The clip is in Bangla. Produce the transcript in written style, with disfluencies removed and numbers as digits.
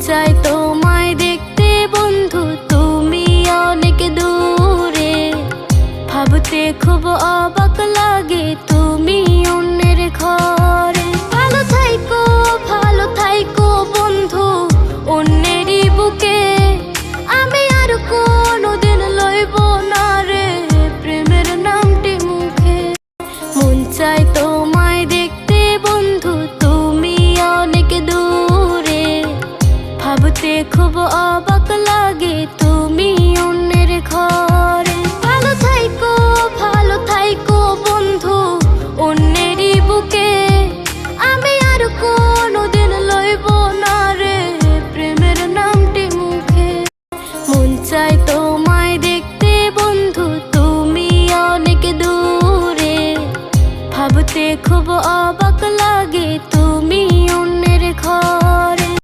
চায় তোমায় দেখতে বন্ধু, তুমি অনেক দূরে। ভাবতে খুব অবাক লাগে তুমি অন্যের ঘরে। ভালো থাইকো বন্ধু অন্যেরই বুকে। আমি আর কোনোদিন লইব না রে প্রেমের নামটি মুখে। মন চায় তোমায় দেখতে বন্ধু, তুমি অনেক দূরে। ভাবতে খুব অবাক লাগে।